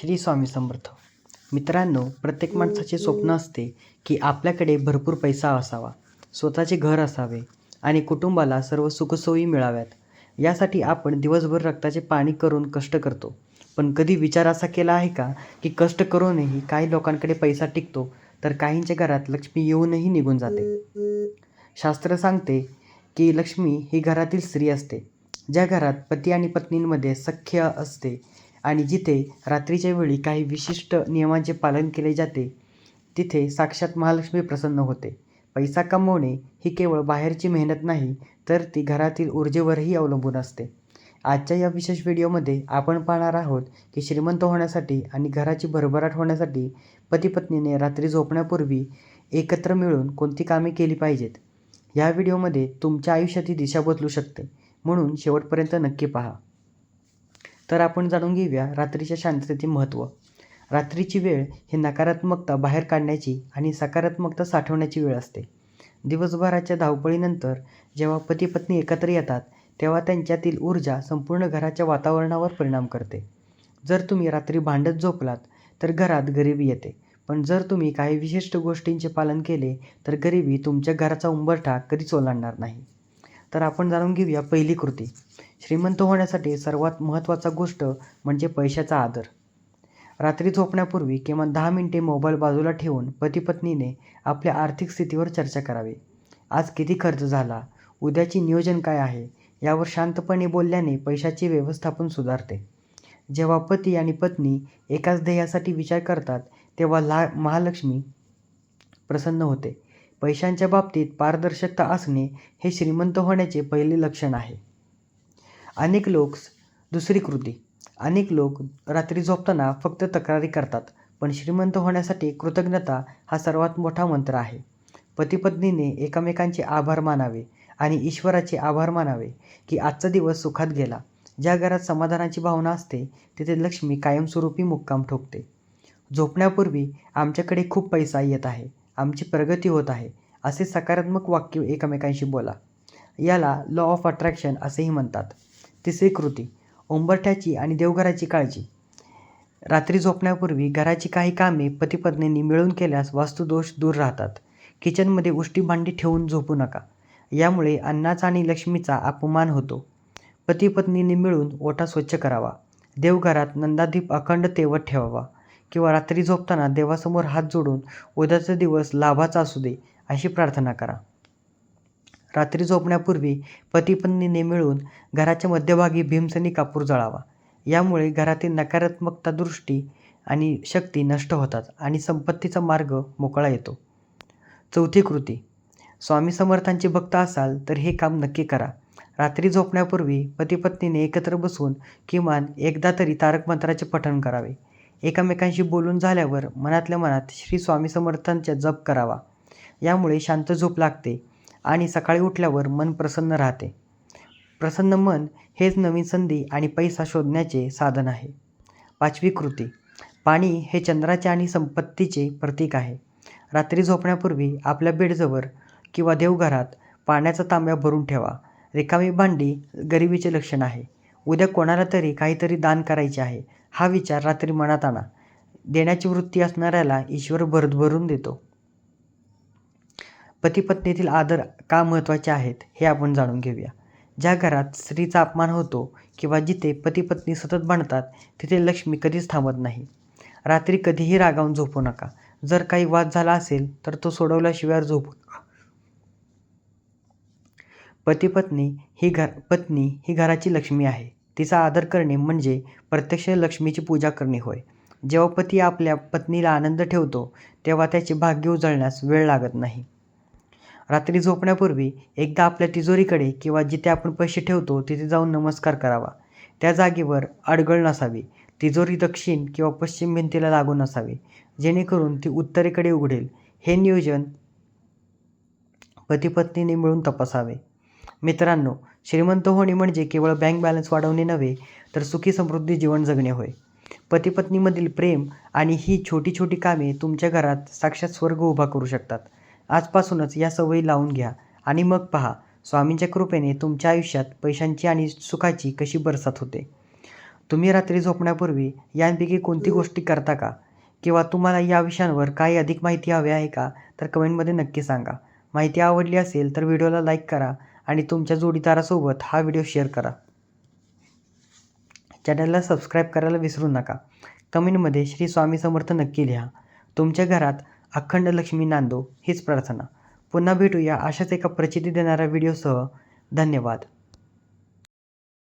श्री स्वामी समर्थ. मित्रांनो, प्रत्येक माणसाचे स्वप्न असते की आपल्याकडे भरपूर पैसा असावा, स्वतःचे घर असावे आणि कुटुंबाला सर्व सुखसोयी मिळाव्यात. यासाठी आपण दिवसभर रक्ताचे पाणी करून कष्ट करतो. पण कधी विचार असा केला आहे का की कष्ट करूनही काही लोकांकडे पैसा टिकतो तर काहींच्या घरात लक्ष्मी येऊनही निघून जाते. शास्त्र सांगते की लक्ष्मी ही घरातील स्त्री असते, ज्या घरात पती आणि पत्नींमध्ये सख्य असते आणि जिथे रात्रीच्या वेळी काही विशिष्ट नियमांचे पालन केले जाते, तिथे साक्षात महालक्ष्मी प्रसन्न होते. पैसा कमवणे ही केवळ बाहेरची मेहनत नाही, तर ती घरातील ऊर्जेवरही अवलंबून असते. आजच्या या विशेष व्हिडिओमध्ये आपण पाहणार आहोत की श्रीमंत होण्यासाठी आणि घराची भरभराट होण्यासाठी पती-पत्नीने रात्री झोपण्यापूर्वी एकत्र मिळून कोणती कामे केली पाहिजेत. या व्हिडिओमध्ये तुमच्या आयुष्याची दिशा बदलू शकते, म्हणून शेवटपर्यंत नक्की पहा. तर आपण जाणून घेऊया रात्रीच्या शांततेचे महत्त्व. रात्रीची वेळ ही नकारात्मकता बाहेर काढण्याची आणि सकारात्मकता साठवण्याची वेळ असते. दिवसभराच्या धावपळीनंतर जेव्हा पती पत्नी एकत्र येतात, तेव्हा त्यांच्यातील ऊर्जा संपूर्ण घराच्या वातावरणावर परिणाम करते. जर तुम्ही रात्री भांडत झोपलात तर घरात गरिबी येते, पण जर तुम्ही काही विशिष्ट गोष्टींचे पालन केले तर गरिबी तुमच्या घराचा उंबरठा कधीच ओलांडणार नाही. तर आपण जाणून घेऊया पहिली कृती. श्रीमंत होण्यासाठी सर्वात महत्त्वाचा गोष्ट म्हणजे पैशाचा आदर. रात्री झोपण्यापूर्वी किमान 10 मिनिटे मोबाईल बाजूला ठेवून पती-पत्नीने आपल्या आर्थिक स्थितीवर चर्चा करावी. आज किती खर्च झाला, उद्याचे नियोजन काय आहे, यावर शांतपणे बोलल्याने पैशाचे व्यवस्थापन सुधारते. जेव्हा पती आणि पत्नी एकाच ध्येयासाठी विचार करतात, तेव्हा महालक्ष्मी प्रसन्न होते. पैशांच्या बाबतीत पारदर्शकता असणे हे श्रीमंत होण्याचे पहिले लक्षण आहे. दुसरी कृती. अनेक लोक रात्री झोपताना फक्त तक्रारी करतात, पण श्रीमंत होण्यासाठी कृतज्ञता हा सर्वात मोठा मंत्र आहे. पती-पत्नीने एकमेकांचे आभार मानावे आणि ईश्वराचे आभार मानावे की आजचा दिवस सुखात गेला. ज्या घरात समाधानाची भावना असते, तिथे लक्ष्मी कायमस्वरूपी मुक्काम ठोकते. झोपण्यापूर्वी आमच्याकडे खूप पैसा येत आहे, आमची प्रगती होत आहे, असे सकारात्मक वाक्य एकमेकांशी बोला. याला लॉ ऑफ अट्रॅक्शन असेही म्हणतात. तिसरी कृती. उंबरठ्याची आणि देवघराची काळजी. रात्री झोपण्यापूर्वी घराची काही कामे पती-पत्नींनी मिळून केल्यास वास्तुदोष दूर राहतात. किचनमध्ये उष्टी भांडी ठेवून झोपू नका, यामुळे अन्नाचा आणि लक्ष्मीचा अपमान होतो. पती-पत्नींनी मिळून ओटा स्वच्छ करावा. देवघरात नंदादीप अखंड तेवत ठेवावा किंवा रात्री झोपताना देवासमोर हात जोडून उद्याचा दिवस लाभाचा असू दे अशी प्रार्थना करा. रात्री झोपण्यापूर्वी पती-पत्नीने मिळून घराच्या मध्यभागी भीमसेनी कापूर जळावा. यामुळे घरातील नकारात्मकता दृष्टी आणि शक्ती नष्ट होतात आणि संपत्तीचा मार्ग मोकळा येतो. चौथी कृती. स्वामी समर्थांचे भक्त असाल तर हे काम नक्की करा. रात्री झोपण्यापूर्वी पती-पत्नीने एकत्र बसून किमान एकदा तरी तारक मंत्राचे पठण करावे. एकमेकांशी बोलून झाल्यावर मनातल्या मनात श्री स्वामी समर्थांचा जप करावा. यामुळे शांत झोप लागते आणि सकाळी उठल्यावर मन प्रसन्न राहते. प्रसन्न मन हेच नवीन संधी आणि पैसा शोधण्याचे साधन आहे. पाचवी कृती. पाणी हे चंद्राचे आणि संपत्तीचे प्रतीक आहे. रात्री झोपण्यापूर्वी आपल्या बेडजवळ किंवा देवघरात पाण्याचा तांब्या भरून ठेवा. रिकामी भांडी गरिबीचे लक्षण आहे. उद्या कोणाला तरी काहीतरी दान करायचे आहे, हा विचार रात्री मनात आणा. देण्याची वृत्ती असणाऱ्याला ईश्वर भरभरून देतो. पती-पत्नीतील आदर का महत्त्वाचे आहेत हे आपण जाणून घेऊया. ज्या घरात स्त्रीचा अपमान होतो किंवा जिथे पती-पत्नी सतत भांडतात, तिथे लक्ष्मी कधीच थांबत नाही. रात्री कधीही रागावून झोपू नका. जर काही वाद झाला असेल तर तो सोडवल्याशिवाय झोपू नका. पती ही घराची लक्ष्मी आहे. तिचा आदर करणे म्हणजे प्रत्यक्ष लक्ष्मीची पूजा करणे होय. जेव्हा पती आपल्या पत्नीला आनंद ठेवतो, तेव्हा त्याचे भाग्य उजळण्यास वेळ लागत नाही. रात्री झोपण्यापूर्वी एकदा आपल्या तिजोरीकडे किंवा जिथे आपण पैसे ठेवतो तिथे जाऊन नमस्कार करावा. त्या जागेवर अडगळ नसावी. तिजोरी दक्षिण किंवा पश्चिम भिंतीला लागून असावी, जेणेकरून ती उत्तरेकडे उघडेल. हे नियोजन पती-पत्नीने मिळून तपासावे. मित्रांनो, श्रीमंत होणे म्हणजे केवळ बँक बॅलन्स वाढवणे नव्हे, तर सुखी समृद्धी जीवन जगणे होय. पती-पत्नीमधील प्रेम आणि ही छोटी छोटी कामे तुमच्या घरात साक्षात स्वर्ग उभा करू शकतात. आजपासूनच या सवयी लावून घ्या आणि मग पहा, स्वामींच्या कृपेने तुमच्या आयुष्यात पैशांची आणि सुखाची कशी बरसात होते. तुम्ही रात्री झोपण्यापूर्वी यांपैकी कोणती गोष्टी करता का? किंवा तुम्हाला या विषयांवर काही अधिक माहिती हवी आहे का? तर कमेंटमध्ये नक्की सांगा. माहिती आवडली असेल तर व्हिडिओला लाईक करा आणि तुमच्या जोडीदारासोबत हा व्हिडिओ शेअर करा. चॅनलला सबस्क्राईब करायला विसरू नका. कमेंटमध्ये श्री स्वामी समर्थ नक्की लिहा. तुमच्या घरात अखंड लक्ष्मी नांदो हीच प्रार्थना. पुन्हा भेटूया अशाच एका प्रचिती देणाऱ्या व्हिडिओसह. धन्यवाद.